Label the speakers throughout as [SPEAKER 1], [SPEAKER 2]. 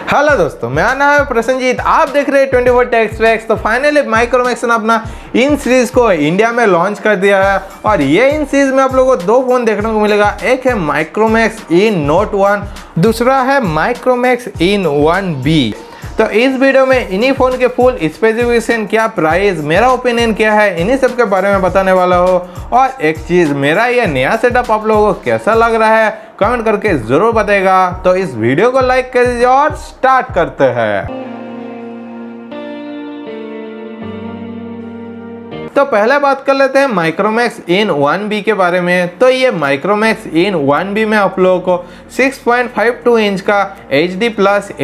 [SPEAKER 1] Hello दोस्तों, मेरा नाम है प्रसन्नजीत। आप देख रहे हैं 24 टेक्स। तो फाइनली माइक्रोमैक्स ने अपना इन सीरीज को इंडिया में लॉन्च कर दिया है और ये इन सीरीज में आप लोगों को दो फोन देखने को मिलेगा। एक है माइक्रोमैक्स इन नोट 1, दूसरा है माइक्रोमैक्स IN1b। तो इस वीडियो में इन्हीं फ़ोन के फुल स्पेसिफिकेशन, क्या प्राइस, मेरा ओपिनियन क्या है, इन्हीं सब के बारे में बताने वाला हो। और एक चीज़, मेरा ये नया सेटअप आप लोगों को कैसा लग रहा है कमेंट करके ज़रूर बताएगा। तो इस वीडियो को लाइक कर दीजिए और स्टार्ट करते हैं। तो पहले बात कर लेते हैं माइक्रोमैक्स IN1b के बारे में। तो ये माइक्रोमैक्स IN1b में आप लोगों को 6.52 इंच का HD+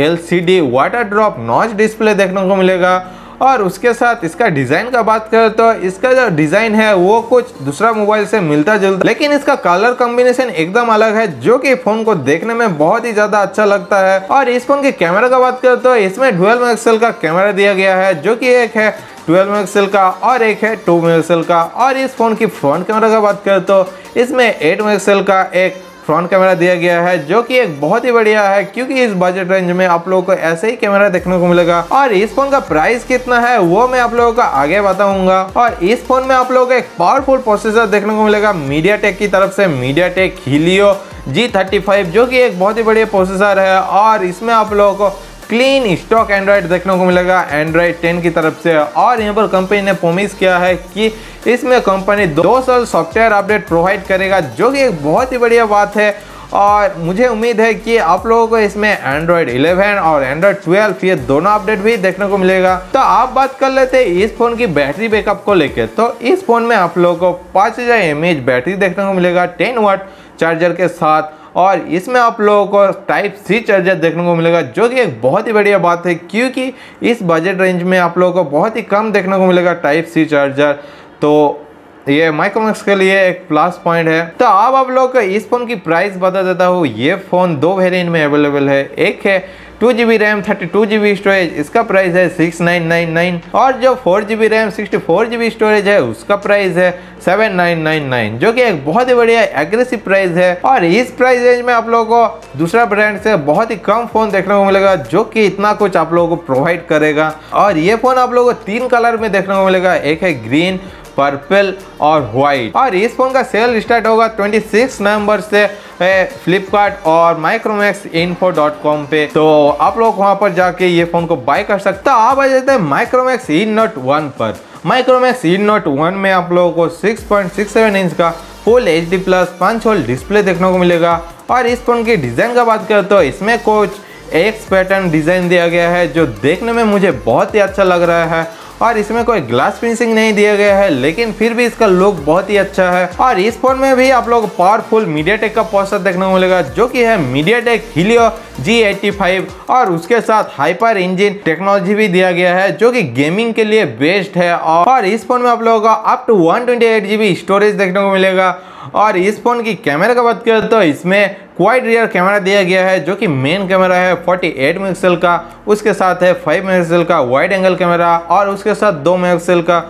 [SPEAKER 1] LCD water drop notch display देखने को मिलेगा। और उसके साथ इसका डिज़ाइन का बात करें तो इसका जो डिज़ाइन है वो कुछ दूसरा मोबाइल से मिलता जुलता, लेकिन इसका कलर कॉम्बिनेशन एकदम अलग है जो कि फ़ोन को देखने में बहुत ही ज़्यादा अच्छा लगता है। और इस फ़ोन के कैमरा का बात करें तो इसमें डुअल मेगापिक्सल का कैमरा दिया गया है, जो कि एक है 12 मेगापिक्सल का और एक है 2 मेगापिक्सल का। और इस फ़ोन की फ्रंट कैमरा का बात करें तो इसमें 8 मेगापिक्सल का एक फ्रंट कैमरा दिया गया है, जो कि एक बहुत ही बढ़िया है क्योंकि इस बजट रेंज में आप लोगों को ऐसे ही कैमरा देखने को मिलेगा। और इस फोन का प्राइस कितना है वो मैं आप लोगों को आगे बताऊंगा। और इस फोन में आप लोगों को एक पावरफुल प्रोसेसर देखने को मिलेगा MediaTek की तरफ से, MediaTek Helio G35, जो कि एक बहुत ही बढ़िया प्रोसेसर है। और इसमें आप लोगों को क्लीन स्टॉक एंड्रॉयड देखने को मिलेगा एंड्रॉयड 10 की तरफ से। और यहाँ पर कंपनी ने प्रॉमिस किया है कि इसमें कंपनी 2 साल सॉफ्टवेयर अपडेट प्रोवाइड करेगा, जो कि एक बहुत ही बढ़िया बात है। और मुझे उम्मीद है कि आप लोगों को इसमें एंड्रॉयड 11 और एंड्रॉयड 12 ये दोनों अपडेट भी देखने को मिलेगा। तो आप बात कर लेते हैं इस फोन की बैटरी बैकअप को लेकर। तो इस फोन में आप लोगों को 5000 mAh बैटरी देखने को मिलेगा 10 वाट चार्जर के साथ। और इसमें आप लोगों को टाइप C चार्जर देखने को मिलेगा, जो कि एक बहुत ही बढ़िया बात है क्योंकि इस बजट रेंज में आप लोगों को बहुत ही कम देखने को मिलेगा टाइप C चार्जर। तो ये माइक्रोमैक्स के लिए एक प्लस पॉइंट है। तो अब आप लोगों को इस फोन की प्राइस बता देता हूँ। ये फ़ोन दो वेरिएंट में अवेलेबल है। एक है 2GB रैम 32GB स्टोरेज, इसका प्राइस है 6999। और जो 4GB रैम 64GB स्टोरेज है उसका प्राइस है 7999, जो कि एक बहुत ही बढ़िया एग्रेसिव प्राइस है। और इस प्राइस रेंज में आप लोगों को दूसरा ब्रांड से बहुत ही कम फ़ोन देखने को मिलेगा, जो कि इतना कुछ आप लोगों को प्रोवाइड करेगा। और ये फ़ोन आप लोगों को 3 कलर में देखने को मिलेगा, एक है ग्रीन, पर्पल और व्हाइट। और इस फोन का सेल स्टार्ट होगा 26 नवंबर से फ्लिपकार्ट और micromaxinfo.com पे। तो आप लोग वहां पर जाके ये फोन को बाय कर सकते हो। आप आ जाते हैं माइक्रोमैक्स इन नोट 1 पर। माइक्रोमैक्स इन नोट 1 में आप लोगों को 6.67 इंच का फुल HD+ 5 होल डिस्प्ले देखने को मिलेगा। और इस फोन की डिज़ाइन का बात करें तो इसमें कुछ एक्स पैटर्न डिज़ाइन दिया गया है, जो देखने में मुझे बहुत ही अच्छा लग रहा है। और इसमें कोई ग्लास फिनिशिंग नहीं दिया गया है, लेकिन फिर भी इसका लुक बहुत ही अच्छा है। और इस फोन में भी आप लोग पावरफुल MediaTek का प्रोसेसर देखने को मिलेगा, जो कि है MediaTek Helio G85। और उसके साथ हाइपर इंजन टेक्नोलॉजी भी दिया गया है, जो कि गेमिंग के लिए बेस्ट है। और इस फोन में आप लोगों को अप टू 128GB स्टोरेज देखने को मिलेगा। और इस फोन की कैमरा का बात करें तो इसमें क्वाड रियर कैमरा दिया गया है, जो कि मेन कैमरा है 48 मेगापिक्सल का, उसके साथ है 5 मेगापिक्सल का वाइड एंगल कैमरा, और उसके साथ 2 मेगापिक्सल का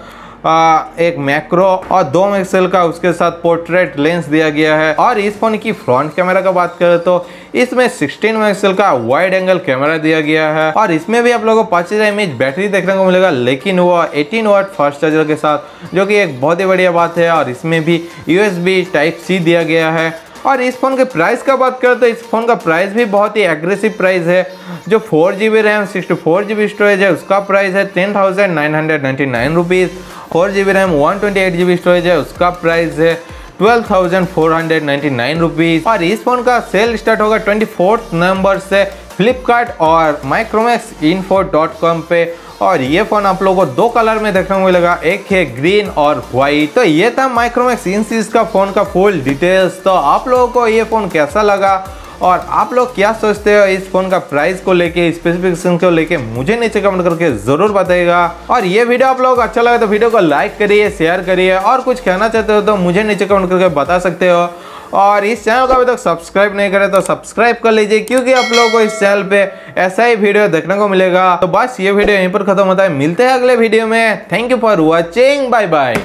[SPEAKER 1] एक मैक्रो और 2 मेगापिक्सल का उसके साथ पोर्ट्रेट लेंस दिया गया है। और इस फोन की फ्रंट कैमरा का बात करें तो इसमें 16 मेगापिक्सल का वाइड एंगल कैमरा दिया गया है। और इसमें भी आप लोगों को 5000 mAh बैटरी देखने को मिलेगा, लेकिन वो 18 वाट फास्ट चार्जर के साथ, जो कि एक बहुत ही बढ़िया बात है। और इसमें भी USB टाइप C दिया गया है। और इस फ़ोन के प्राइस का बात करें तो इस फ़ोन का प्राइस भी बहुत ही एग्रेसिव प्राइस है। जो 4GB रैम 64GB स्टोरेज है उसका प्राइस है 10,999 rupees. 4GB RAM 128GB storage है उसका प्राइस है 12,499 रुपीज़। और इस फ़ोन का सेल स्टार्ट होगा 24 नवंबर से फ्लिपकार्ट और micromaxinfo.com पे। और ये फ़ोन आप लोगों को 2 कलर में देखने को मिलेगा, एक है ग्रीन और वाइट। तो ये था माइक्रोमैक्स इन सीरीज का फ़ोन का फुल डिटेल्स। तो आप लोगों को ये फ़ोन कैसा लगा और आप लोग क्या सोचते हो इस फ़ोन का प्राइस को लेके, स्पेसिफिकेशन को लेके, मुझे नीचे कमेंट करके ज़रूर बताइएगा। और ये वीडियो आप लोगों को अच्छा लगा तो वीडियो को लाइक करिए, शेयर करिए, और कुछ कहना चाहते हो तो मुझे नीचे कमेंट करके बता सकते हो। और इस चैनल को अभी तक सब्सक्राइब नहीं करे तो सब्सक्राइब कर लीजिए, क्योंकि आप लोगों को इस चैनल पे ऐसा ही वीडियो देखने को मिलेगा। तो बस ये वीडियो यहीं पर खत्म होता है, मिलते हैं अगले वीडियो में। Thank you for watching, bye bye.